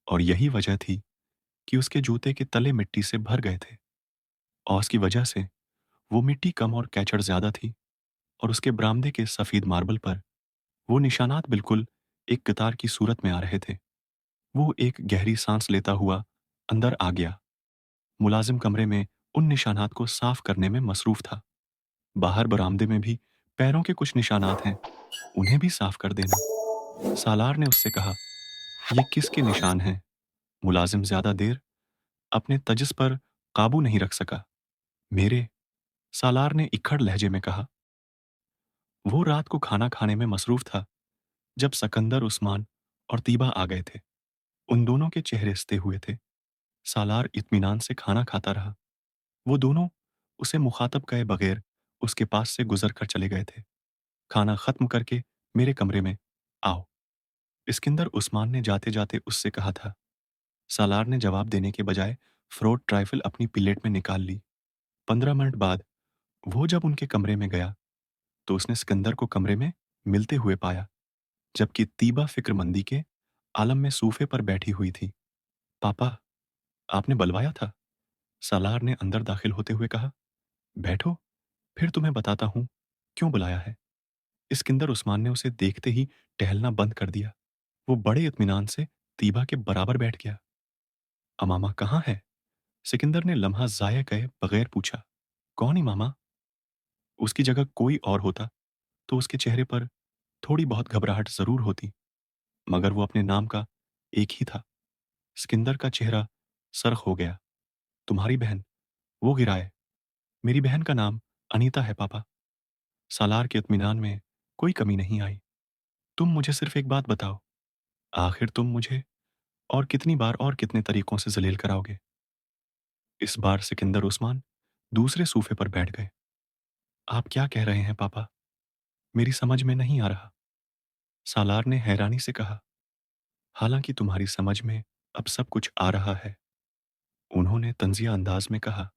और यही वजह थी कि उसके जूते के तले मिट्टी से भर गए थे। ओस की वजह से वो मिट्टी कम और कीचड़ ज्यादा थी, और उसके बरामदे के सफेद मार्बल पर वो निशानात बिल्कुल एक कतार की सूरत में आ रहे थे। वो एक गहरी सांस लेता हुआ अंदर आ गया। मुलाजिम कमरे में उन निशानात को साफ करने में मसरूफ था। बाहर बरामदे में भी पैरों के कुछ निशानात हैं, उन्हें भी साफ कर देना। सालार ने उससे कहा, ये किसके निशान हैं? मुलाजिम ज्यादा देर अपने तजस पर काबू नहीं रख सका। मेरे, सालार ने इक्खड़ लहजे में कहा। वो रात को खाना खाने में मसरूफ था जब सकंदर उस्मान और तीबा आ गए थे। उन दोनों के चेहरे सते हुए थे। सालार इत्मीनान से खाना खाता रहा। वो दोनों उसे मुखातब कए बगैर उसके पास से गुजर कर चले गए थे। खाना खत्म करके मेरे कमरे में आओ, इस्किंदर उस्मान ने जाते जाते उससे कहा था। सालार ने जवाब देने के बजाय फ्रोट राइफल अपनी पिलेट में निकाल ली। 15 मिनट बाद वो जब उनके कमरे में गया तो उसने सिकंदर को कमरे में मिलते हुए पाया, जबकि तीबा फिक्रमंदी के आलम में सूफे पर बैठी हुई थी। पापा, आपने बुलवाया था? सालार ने अंदर दाखिल होते हुए कहा। बैठो, फिर तुम्हें बताता हूं क्यों बुलाया है। इस्किंदर उस्मान ने उसे देखते ही टहलना बंद कर दिया। वो बड़े इत्मीनान से तीबा के बराबर बैठ गया। अमामा कहाँ है? सिकंदर ने लम्हा जाया कहे बगैर पूछा। कौन इमामा? उसकी जगह कोई और होता तो उसके चेहरे पर थोड़ी बहुत घबराहट जरूर होती, मगर वो अपने नाम का एक ही था। सिकंदर का चेहरा सरख हो गया। तुम्हारी बहन, वो गिराए। मेरी बहन का नाम अनीता है पापा। सालार के इत्मीनान में कोई कमी नहीं आई। तुम मुझे सिर्फ एक बात बताओ, आखिर तुम मुझे और कितनी बार और कितने तरीकों से जलील कराओगे? इस बार सिकंदर उस्मान दूसरे सूफे पर बैठ गए। आप क्या कह रहे हैं पापा? मेरी समझ में नहीं आ रहा। सालार ने हैरानी से कहा। हालांकि तुम्हारी समझ में अब सब कुछ आ रहा है, उन्होंने तंजिया अंदाज में कहा।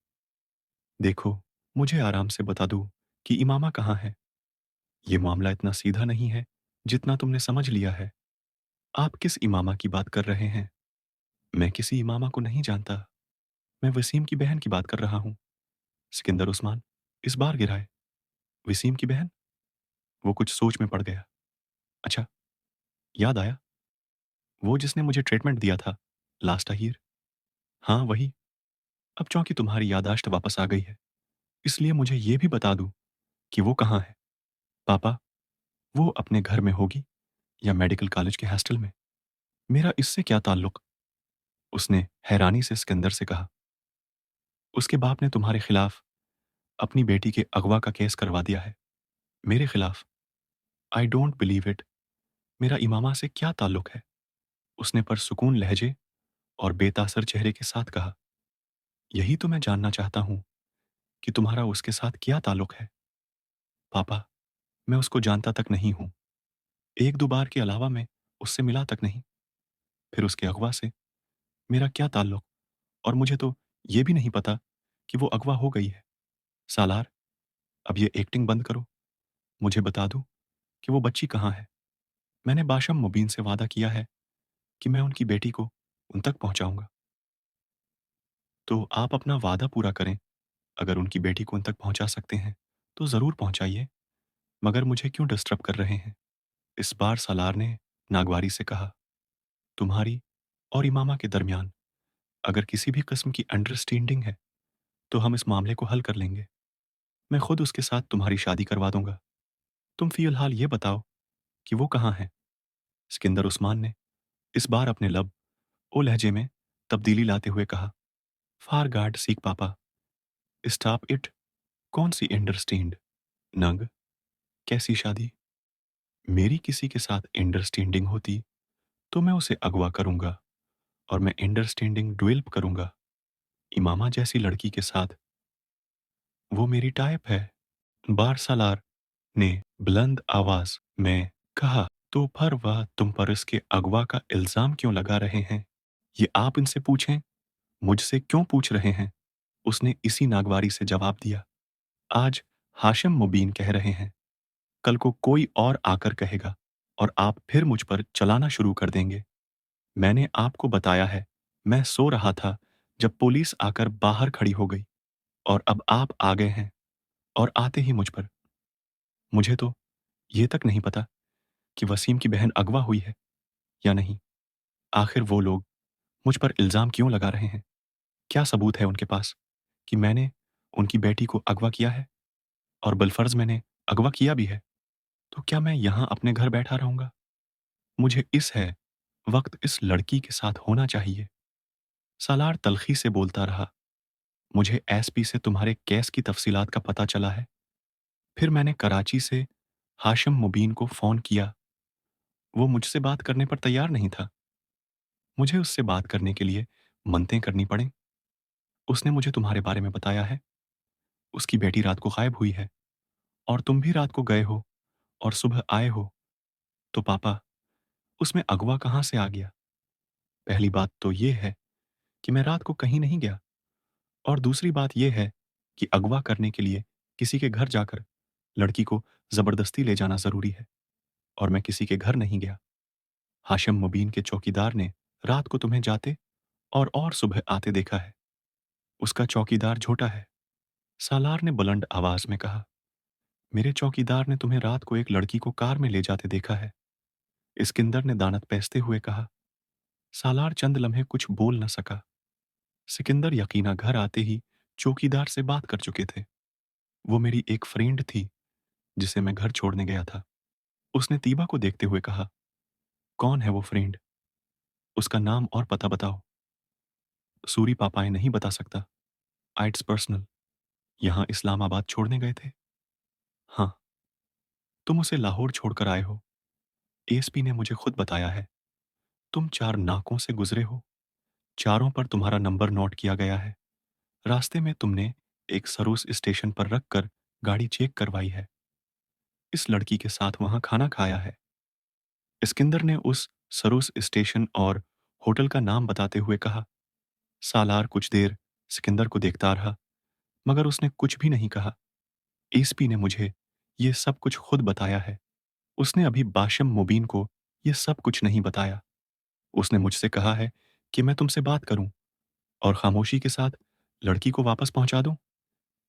देखो, मुझे आराम से बता दो कि इमामा कहाँ है। ये मामला इतना सीधा नहीं है जितना तुमने समझ लिया है। आप किस इमामा की बात कर रहे हैं? मैं किसी इमामा को नहीं जानता। मैं वसीम की बहन की बात कर रहा हूँ। सिकंदर उस्मान इस बार गिराए। वसीम की बहन? वो कुछ सोच में पड़ गया। अच्छा, याद आया, वो जिसने मुझे ट्रीटमेंट दिया था, लास्ट ईयर। हाँ, वही। अब चूंकि तुम्हारी यादाश्त वापस आ गई है, इसलिए मुझे ये भी बता दूं कि वो कहाँ है। पापा, वो अपने घर में होगी या मेडिकल कॉलेज के हॉस्टल में। मेरा इससे क्या ताल्लुक? उसने हैरानी से सिकंदर से कहा। उसके बाप ने तुम्हारे खिलाफ अपनी बेटी के अगवा का केस करवा दिया है। मेरे खिलाफ? I don't believe it. मेरा इमामा से क्या ताल्लुक है? उसने परसुकून लहजे और बेतासर चेहरे के साथ कहा। यही तो मैं जानना चाहता हूं कि तुम्हारा उसके साथ क्या ताल्लुक है। पापा, मैं उसको जानता तक नहीं हूं। एक दो बार के अलावा मैं उससे मिला तक नहीं। फिर उसके अगवा से मेरा क्या ताल्लुक? और मुझे तो ये भी नहीं पता कि वो अगवा हो गई है। सालार, अब ये एक्टिंग बंद करो। मुझे बता दो कि वो बच्ची कहाँ है। मैंने बाशम मुबीन से वादा किया है कि मैं उनकी बेटी को उन तक पहुंचाऊंगा। तो आप अपना वादा पूरा करें। अगर उनकी बेटी को उन तक पहुंचा सकते हैं तो जरूर पहुंचाइए, मगर मुझे क्यों डिस्टर्ब कर रहे हैं? इस बार सालार ने नागवारी से कहा। तुम्हारी और इमामा के दरमियान अगर किसी भी किस्म की अंडरस्टैंडिंग है तो हम इस मामले को हल कर लेंगे। मैं खुद उसके साथ तुम्हारी शादी करवा दूंगा। तुम फिलहाल ये बताओ कि वो कहाँ है। सिकंदर उस्मान ने इस बार अपने लब ओ लहजे में तब्दीली लाते हुए कहा। फार गार्ड सीख पापा, स्टॉप इट। कौन सी अंडरस्टैंड? नंग, कैसी शादी? मेरी किसी के साथ अंडरस्टैंडिंग होती तो मैं उसे अगवा करूंगा, और मैं अंडरस्टैंडिंग डेवलप करूंगा इमामा जैसी लड़की के साथ। वो मेरी टाइप है। बार सालार ने बुलंद आवाज में कहा। तो पर वह तुम पर इसके अगवा का इल्जाम क्यों लगा रहे हैं? ये आप इनसे पूछें, मुझसे क्यों पूछ रहे हैं? उसने इसी नागवारी से जवाब दिया। आज हाशिम मुबीन कह रहे हैं, कल को कोई और आकर कहेगा, और आप फिर मुझ पर चलाना शुरू कर देंगे। मैंने आपको बताया है, मैं सो रहा था जब पुलिस आकर बाहर खड़ी हो गई और अब आप आ गए हैं और आते ही मुझ पर। मुझे तो ये तक नहीं पता कि वसीम की बहन अगवा हुई है या नहीं। आखिर वो लोग मुझ पर इल्ज़ाम क्यों लगा रहे हैं? क्या सबूत है उनके पास कि मैंने उनकी बेटी को अगवा किया है? और बिलफ़र्ज़ मैंने अगवा किया भी है, तो क्या मैं यहाँ अपने घर बैठा रहूँगा? मुझे वक़्त इस लड़की के साथ होना चाहिए। सालार तल्ख़ी से बोलता रहा, मुझे एसपी से तुम्हारे केस की तफ़सीलात का पता चला है। फिर मैंने कराची से हाशिम मुबीन को फ़ोन किया। वो मुझसे बात करने पर तैयार नहीं था। मुझे उससे बात करने के लिए मिन्नतें करनी पड़ीं। उसने मुझे तुम्हारे बारे में बताया है। उसकी बेटी रात को गायब हुई है और तुम भी रात को गए हो और सुबह आए हो। तो पापा, उसमें अगवा कहाँ से आ गया? पहली बात तो ये है कि मैं रात को कहीं नहीं गया और दूसरी बात ये है कि अगवा करने के लिए किसी के घर जाकर लड़की को ज़बरदस्ती ले जाना ज़रूरी है और मैं किसी के घर नहीं गया। हाशिम मुबीन के चौकीदार ने रात को तुम्हें जाते और सुबह आते देखा है। उसका चौकीदार झूठा है। सालार ने बुलंद आवाज में कहा, मेरे चौकीदार ने तुम्हें रात को एक लड़की को कार में ले जाते देखा है। इस्किंदर ने दानत पैसते हुए कहा। सालार चंद लम्हे कुछ बोल न सका। सिकंदर यकीना घर आते ही चौकीदार से बात कर चुके थे। वो मेरी एक फ्रेंड थी जिसे मैं घर छोड़ने गया था। उसने तीबा को देखते हुए कहा, कौन है वो फ्रेंड? उसका नाम और पता बताओ। सूरी पापाएं नहीं बता सकता। It's personal. यहाँ इस्लामाबाद छोड़ने गए थे? हाँ। तुम उसे लाहौर छोड़कर आए हो। एएसपी ने मुझे खुद बताया है। तुम 4 नाकों से गुजरे हो। चारों पर तुम्हारा नंबर नोट किया गया है। रास्ते में तुमने एक सरूस स्टेशन पर रखकर गाड़ी चेक करवाई है। इस लड़की के साथ वहां खाना खाया है। इस्किंदर ने उस सरूस स्टेशन और होटल का नाम बताते हुए कहा। सालार कुछ देर सिकंदर को देखता रहा, मगर उसने कुछ भी नहीं कहा। एसपी ने मुझे ये सब कुछ खुद बताया है। उसने अभी बाशिम मुबीन को ये सब कुछ नहीं बताया। उसने मुझसे कहा है कि मैं तुमसे बात करूं और खामोशी के साथ लड़की को वापस पहुंचा दूं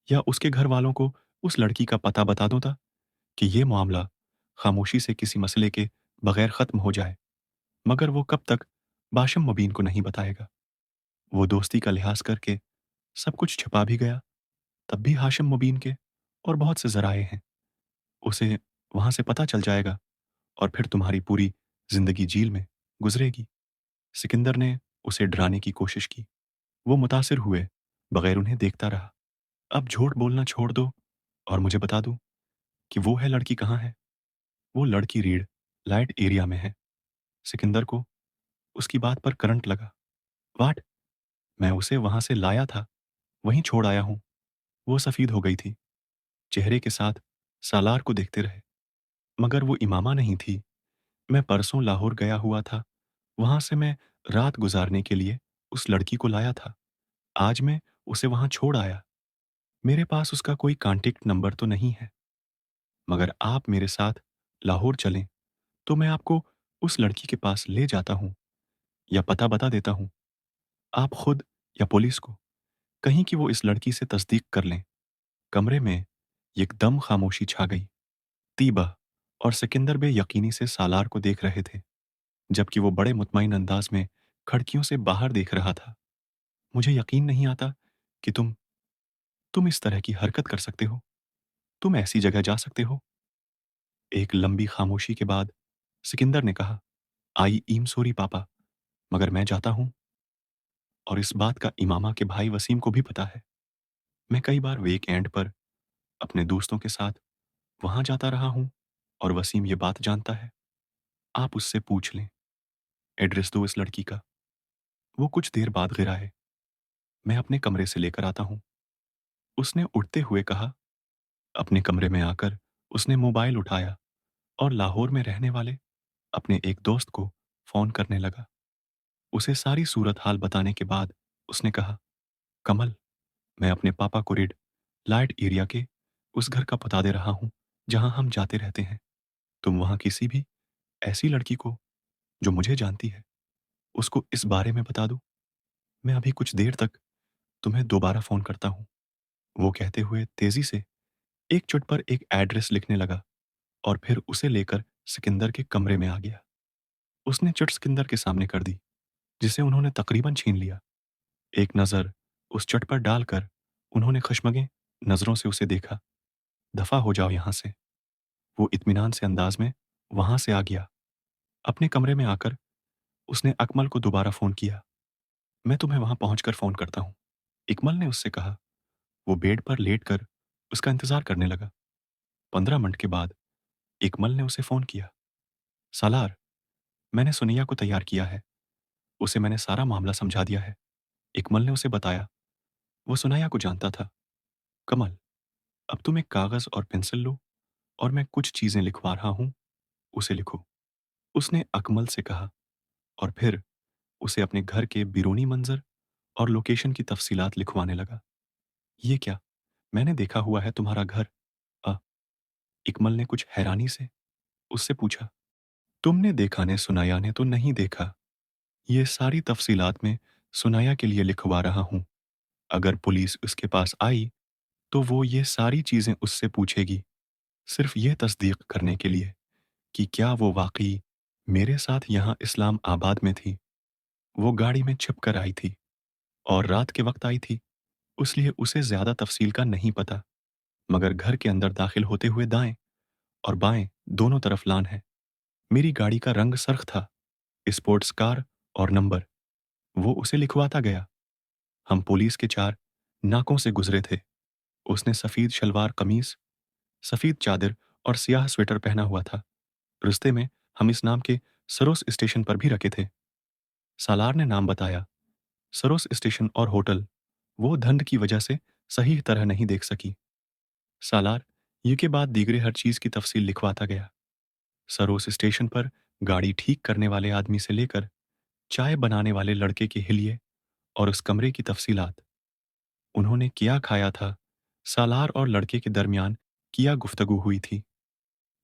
या उसके घर वालों को उस लड़की का पता बता दूं था कि ये मामला खामोशी से किसी मसले के बगैर खत्म हो जाए। मगर वो कब तक बाशिम मुबीन को नहीं बताएगा। वो दोस्ती का लिहाज करके सब कुछ छिपा भी गया, तब भी हाशिम मुबीन के और बहुत से जराए हैं। उसे वहां से पता चल जाएगा और फिर तुम्हारी पूरी जिंदगी जेल में गुजरेगी। सिकंदर ने उसे डराने की कोशिश की। वो मुतासिर हुए बगैर उन्हें देखता रहा। अब झूठ बोलना छोड़ दो और मुझे बता दो कि वो है लड़की कहाँ है। वो लड़की रीढ़ लाइट एरिया में है। सिकंदर को उसकी बात पर करंट लगा। वाट, मैं उसे वहां से लाया था, वहीं छोड़ आया हूं। वो सफीद हो गई थी। चेहरे के साथ सालार को देखते रहे, मगर वो इमामा नहीं थी। मैं परसों लाहौर गया हुआ था। वहां से मैं रात गुजारने के लिए उस लड़की को लाया था। आज मैं उसे वहां छोड़ आया। मेरे पास उसका कोई कांटेक्ट नंबर तो नहीं है, मगर आप मेरे साथ लाहौर चलें तो मैं आपको उस लड़की के पास ले जाता हूं या पता बता देता हूं। आप खुद या पुलिस को कहीं कि वो इस लड़की से तस्दीक कर लें। कमरे में एकदम खामोशी छा गई। तीबा और सिकंदर बेयकीनी से सालार को देख रहे थे, जबकि वो बड़े मुतमईन अंदाज में खिड़कियों से बाहर देख रहा था। मुझे यकीन नहीं आता कि तुम इस तरह की हरकत कर सकते हो। तुम ऐसी जगह जा सकते हो। एक लंबी खामोशी के बाद सिकंदर ने कहा, आई एम सॉरी पापा, मगर मैं जाता हूं और इस बात का इमामा के भाई वसीम को भी पता है। मैं कई बार वीकेंड पर अपने दोस्तों के साथ वहां जाता रहा हूं और वसीम ये बात जानता है। आप उससे पूछ लें। एड्रेस दो इस लड़की का। वो कुछ देर बाद गिरा है। मैं अपने कमरे से लेकर आता हूं, उसने उठते हुए कहा। अपने कमरे में आकर उसने मोबाइल उठाया और लाहौर में रहने वाले अपने एक दोस्त को फोन करने लगा। उसे सारी सूरत हाल बताने के बाद उसने कहा, कमल, मैं अपने पापा को रेड लाइट एरिया के उस घर का पता दे रहा हूं जहां हम जाते रहते हैं। तुम वहां किसी भी ऐसी लड़की को जो मुझे जानती है उसको इस बारे में बता दूँ? मैं अभी कुछ देर तक तुम्हें दोबारा फ़ोन करता हूँ। वो कहते हुए तेज़ी से एक चिट पर एक एड्रेस लिखने लगा और फिर उसे लेकर सिकंदर के कमरे में आ गया। उसने चिट सिकंदर के सामने कर दी, जिसे उन्होंने तकरीबन छीन लिया। एक नज़र उस चिट पर डालकर उन्होंने कशमगें नज़रों से उसे देखा। दफ़ा हो जाओ यहाँ से। वो इत्मीनान से अंदाज में वहाँ से आ गया। अपने कमरे में आकर उसने अकमल को दोबारा फ़ोन किया। मैं तुम्हें वहाँ पहुँचकर फ़ोन करता हूँ। इकमल ने उससे कहा। वो बेड पर लेटकर उसका इंतज़ार करने लगा। 15 मिनट के बाद इकमल ने उसे फ़ोन किया। सालार, मैंने सुनैया को तैयार किया है। उसे मैंने सारा मामला समझा दिया है। इकमल ने उसे बताया। वो सुनैया को जानता था। कमल, अब तुम एक कागज़ और पेंसिल लो और मैं कुछ चीज़ें लिखवा रहा हूँ, उसे लिखो। उसने अकमल से कहा और फिर उसे अपने घर के बैरूनी मंज़र और लोकेशन की तफ़सीलात लिखवाने लगा। ये क्या? मैंने देखा हुआ है तुम्हारा घर। अ, इकमल ने कुछ हैरानी से उससे पूछा। तुमने देखा ने सुनाया ने तो नहीं देखा। ये सारी तफ़सीलात मैं सुनाया के लिए लिखवा रहा हूँ। अगर पुलिस उसके पास आई, तो वो ये सारी चीज़ें उससे पूछेगी, सिर्फ़ ये तस्दीक करने के लिए कि क्या वो वाक़ई मेरे साथ यहाँ इस्लाम आबाद में थी। वो गाड़ी में छिप कर आई थी और रात के वक़्त आई थी, इसलिए उसे ज़्यादा तफ़सील का नहीं पता। मगर घर के अंदर दाखिल होते हुए दाएँ और बाएँ दोनों तरफ लान है। मेरी गाड़ी का रंग सर्ख़ था, स्पोर्ट्स कार और नंबर। वो उसे लिखवाता गया। हम पुलिस के 4 नाकों से गुज़रे थे। उसने सफ़ेद शलवार कमीज़, सफ़ेद चादर और स्याह स्वेटर पहना हुआ था। रास्ते में हम इस नाम के सरोस स्टेशन पर भी रखे थे। सालार ने नाम बताया। सरोस स्टेशन और होटल वो धुंध की वजह से सही तरह नहीं देख सकी। सालार ये के बाद दीगरे हर चीज़ की तफ़सील लिखवाता गया। सरोस स्टेशन पर गाड़ी ठीक करने वाले आदमी से लेकर चाय बनाने वाले लड़के के हिलिये और उस कमरे की तफ़सीलात। उन्होंने क्या खाया था, सालार और लड़के के दरमियान क्या गुफ्तगू हुई थी।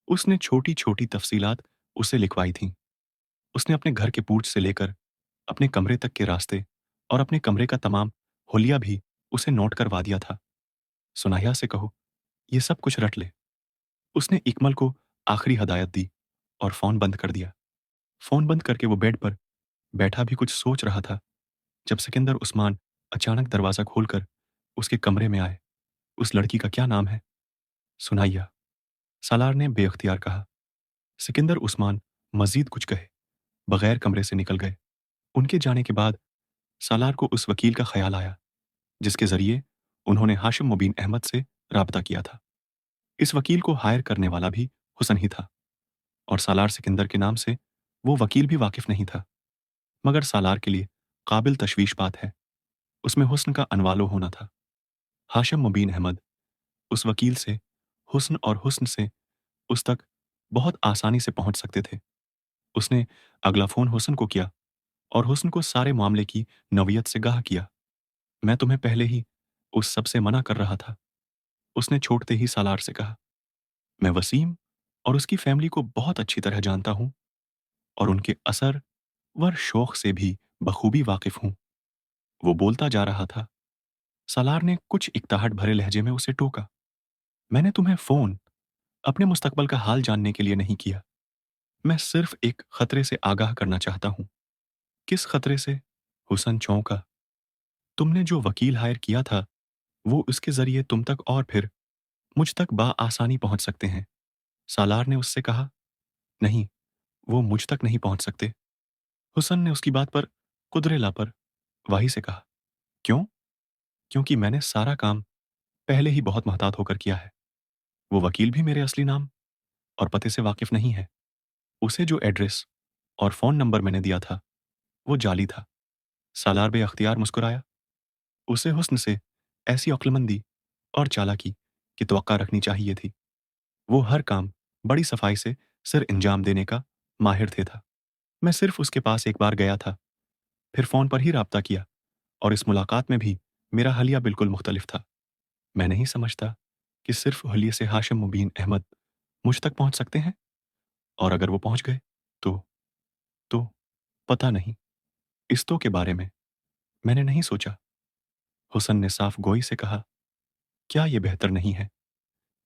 उसने छोटी-छोटी तफ़सीलात उसे लिखवाई थीं। उसने अपने घर के पूर्च से लेकर अपने कमरे तक के रास्ते और अपने कमरे का तमाम हुलिया भी उसे नोट करवा दिया था। सुनाया से कहो, ये सब कुछ रट ले। उसने इकमल को आखिरी हदायत दी और फ़ोन बंद कर दिया। फ़ोन बंद करके वो बेड पर बैठा भी कुछ सोच रहा था, जब सिकंदर उस्मान अचानक दरवाज़ा खोलकर उसके कमरे में आए। उस लड़की का क्या नाम है? सुनाइया। सालार ने बेअख्तियार कहा। सिकंदर उस्मान मज़ीद कुछ कहे बगैर कमरे से निकल गए। उनके जाने के बाद सालार को उस वकील का ख्याल आया, जिसके ज़रिए उन्होंने हाशिम मुबीन अहमद से राब्ता किया था। इस वकील को हायर करने वाला भी हुसन ही था और सालार सिकंदर के नाम से वो वकील भी वाकिफ नहीं था। मगर सालार के लिए काबिल तशवीश बात है, उसमें हुस्न का अनवालो होना था। हाशिम मुबीन अहमद उस वकील से हुस्न और हुस्न से उस तक बहुत आसानी से पहुंच सकते थे। उसने अगला फ़ोन हुस्न को किया और हुस्न को सारे मामले की नौयत से गाह किया। मैं तुम्हें पहले ही उस सब से मना कर रहा था। उसने छोड़ते ही सालार से कहा। मैं वसीम और उसकी फैमिली को बहुत अच्छी तरह जानता हूँ और उनके असर व शौक से भी बखूबी वाकिफ हूँ। वो बोलता जा रहा था। सालार ने कुछ इकताहट भरे लहजे में उसे टोका। मैंने तुम्हें फ़ोन अपने मुस्तकबल का हाल जानने के लिए नहीं किया। मैं सिर्फ एक खतरे से आगाह करना चाहता हूँ। किस खतरे से? हुसन चौंका। तुमने जो वकील हायर किया था, वो उसके जरिए तुम तक और फिर मुझ तक आसानी पहुंच सकते हैं। सालार ने उससे कहा। नहीं, वो मुझ तक नहीं पहुंच सकते। हुसन ने उसकी बात पर कुदरेला पर वाही से कहा। क्यों? क्योंकि मैंने सारा काम पहले ही बहुत महतात होकर किया है। वो वकील भी मेरे असली नाम और पते से वाकिफ नहीं है। उसे जो एड्रेस और फ़ोन नंबर मैंने दिया था, वो जाली था। सालार बेअख्तियार मुस्कुराया। उसे हुस्न से ऐसी अक्लमंदी और चालाकी की तवक्का रखनी चाहिए थी। वो हर काम बड़ी सफाई से सिर अंजाम देने का माहिर थे था। मैं सिर्फ उसके पास एक बार गया था, फिर फ़ोन पर ही राब्ता किया और इस मुलाकात में भी मेरा हलिया बिल्कुल मुख्तलिफ था। मैं नहीं समझता कि सिर्फ हलिये से हाशिम मुबीन अहमद मुझ तक पहुँच सकते हैं और अगर वो पहुँच गए तो? तो पता नहीं। रिश्तों के बारे में मैंने नहीं सोचा। हुसन ने साफ गोई से कहा, क्या ये बेहतर नहीं है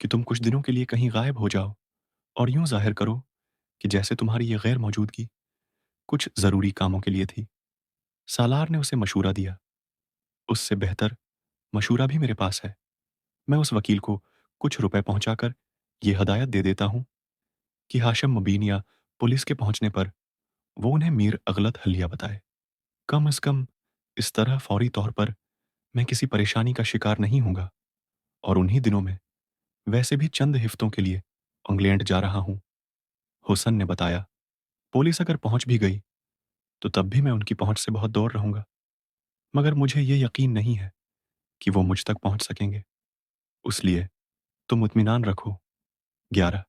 कि तुम कुछ दिनों के लिए कहीं गायब हो जाओ और यूं जाहिर करो कि जैसे तुम्हारी ये गैर मौजूदगी कुछ जरूरी कामों के लिए थी। सालार ने उसे मशूरा दिया। उससे बेहतर मशूरा भी मेरे पास है। मैं उस वकील को कुछ रुपए पहुंचाकर ये हदायत दे देता हूं कि हाशम मुबीन या पुलिस के पहुंचने पर वो उन्हें मीर अगलत हलिया बताए। कम से कम इस तरह फौरी तौर पर मैं किसी परेशानी का शिकार नहीं हूंगा। और उन्हीं दिनों में वैसे भी चंद हिफ्तों के लिए इंग्लैंड जा रहा हूं। हुसन ने बताया, पुलिस अगर पहुंच भी गई तो तब भी मैं उनकी पहुंच से बहुत दूर रहूंगा। मगर मुझे ये यकीन नहीं है कि वो मुझ तक पहुंच सकेंगे। इसलिए तुम इत्मीनान रखो। 11।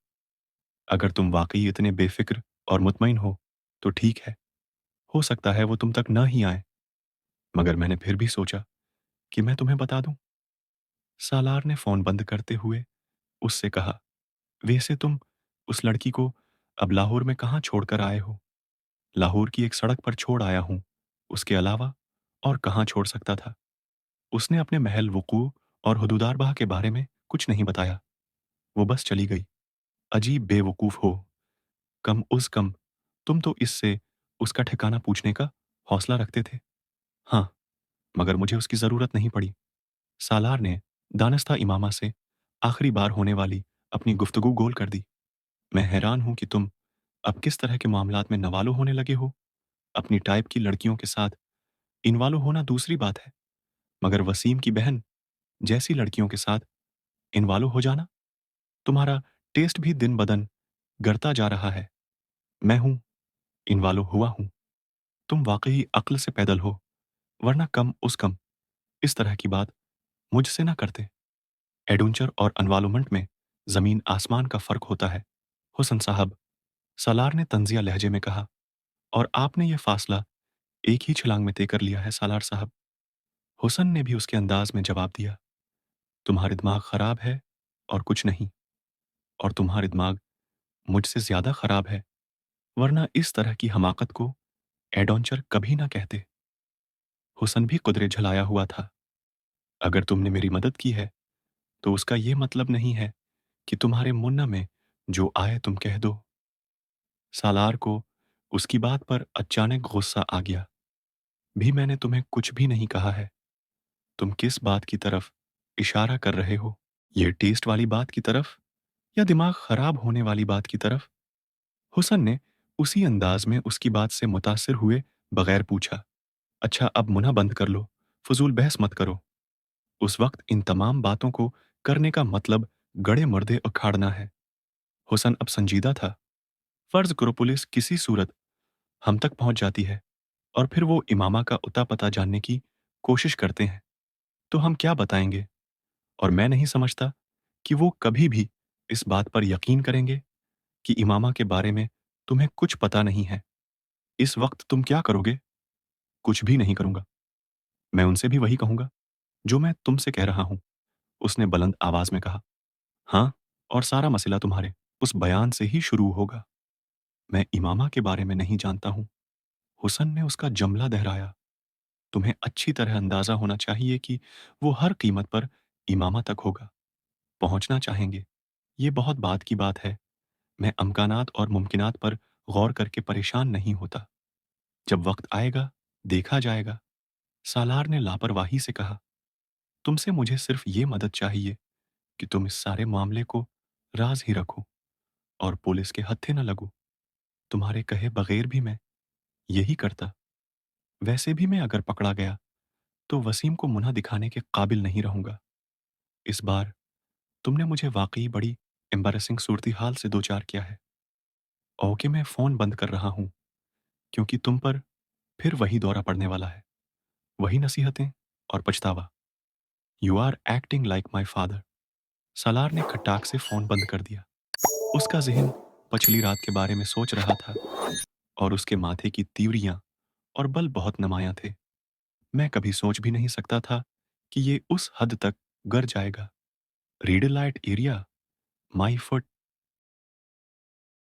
अगर तुम वाकई इतने बेफिक्र और मुतमईन हो तो ठीक है। हो सकता है वो तुम तक ना ही आए। मगर मैंने फिर भी सोचा कि मैं तुम्हें बता दूं। सालार ने फोन बंद करते हुए उससे कहा, वैसे तुम उस लड़की को अब लाहौर में कहाँ छोड़कर आए हो? लाहौर की एक सड़क पर छोड़ आया हूं। उसके अलावा और कहाँ छोड़ सकता था? उसने अपने महल वकूअ और हुदूदारबाह के बारे में कुछ नहीं बताया। वो बस चली गई। अजीब बेवकूफ हो। कम तुम तो इससे उसका ठिकाना पूछने का हौसला रखते थे। हाँ, मगर मुझे उसकी जरूरत नहीं पड़ी। सालार ने दानस्ता इमामा से आखिरी बार होने वाली अपनी गुफ्तगू गोल कर दी। मैं हैरान हूं कि तुम अब किस तरह के मामलात में नवालो होने लगे हो। अपनी टाइप की लड़कियों के साथ इनवालो होना दूसरी बात है, मगर वसीम की बहन जैसी लड़कियों के साथ इनवालो हो जाना, तुम्हारा टेस्ट भी दिन बदन गिरता जा रहा है। मैं हूं, इनवालो हुआ हूं। तुम वाकई अक्ल से पैदल हो, वरना कम इस तरह की बात मुझसे ना करते। एडवेंचर और अनवालोमेंट में जमीन आसमान का फर्क होता है। हुसन साहब, सालार ने तंजिया लहजे में कहा, और आपने यह फासला एक ही छलांग में तय कर लिया है सालार साहब। हुसन ने भी उसके अंदाज में जवाब दिया, तुम्हारे दिमाग खराब है और कुछ नहीं। और तुम्हारे दिमाग मुझसे ज्यादा खराब है, वरना इस तरह की हमाकत को एडवेंचर कभी ना कहते। हुसन भी कुदरे झलाया हुआ था। अगर तुमने मेरी मदद की है तो उसका यह मतलब नहीं है कि तुम्हारे मुन्ना में जो आए तुम कह दो। सालार को उसकी बात पर अचानक गुस्सा आ गया। भी मैंने तुम्हें कुछ भी नहीं कहा है। तुम किस बात की तरफ इशारा कर रहे हो? ये टेस्ट वाली बात की तरफ या दिमाग खराब होने वाली बात की तरफ? हुसन ने उसी अंदाज में उसकी बात से मुतासिर हुए बगैर पूछा, अच्छा अब मुना बंद कर लो, फजूल बहस मत करो। उस वक्त इन तमाम बातों को करने का मतलब गड़े मर्दे उखाड़ना है। हुसन अब संजीदा था। फर्ज करो पुलिस किसी सूरत हम तक पहुंच जाती है और फिर वो इमामा का उता पता जानने की कोशिश करते हैं, तो हम क्या बताएंगे? और मैं नहीं समझता कि वो कभी भी इस बात पर यकीन करेंगे कि इमामा के बारे में तुम्हें कुछ पता नहीं है। इस वक्त तुम क्या करोगे? कुछ भी नहीं करूंगा। मैं उनसे भी वही कहूंगा जो मैं तुमसे कह रहा हूं। उसने बुलंद आवाज में कहा, हाँ, और सारा मसला तुम्हारे उस बयान से ही शुरू होगा। मैं इमामा के बारे में नहीं जानता हूं। हुसन ने उसका जमला दोहराया, तुम्हें अच्छी तरह अंदाजा होना चाहिए कि वो हर कीमत पर इमामा तक होगा, पहुंचना चाहेंगे। ये बहुत बात की बात है। मैं अमकानात और मुमकिनात पर गौर करके परेशान नहीं होता। जब वक्त आएगा देखा जाएगा। सालार ने लापरवाही से कहा, तुमसे मुझे सिर्फ ये मदद चाहिए कि तुम इस सारे मामले को राज ही रखो और पुलिस के हत्थे न लगो। तुम्हारे कहे बगैर भी मैं यही करता। वैसे भी मैं अगर पकड़ा गया तो वसीम को मुन्ना दिखाने के काबिल नहीं रहूंगा। इस बार तुमने मुझे वाकई बड़ी एम्बैरेसिंग सूरती हाल से दो चार किया है। ओके, मैं फोन बंद कर रहा हूं क्योंकि तुम पर फिर वही दौरा पड़ने वाला है, वही नसीहतें और पछतावा। You are acting like my father. Salaar ने खट्टाक से फोन बंद कर दिया। उसका जहन पछली रात के बारे में सोच रहा था और उसके माथे की तीवरियां और बल बहुत नुमायां थे। मैं कभी सोच भी नहीं सकता था कि ये उस हद तक गर जाएगा। Read light area, my foot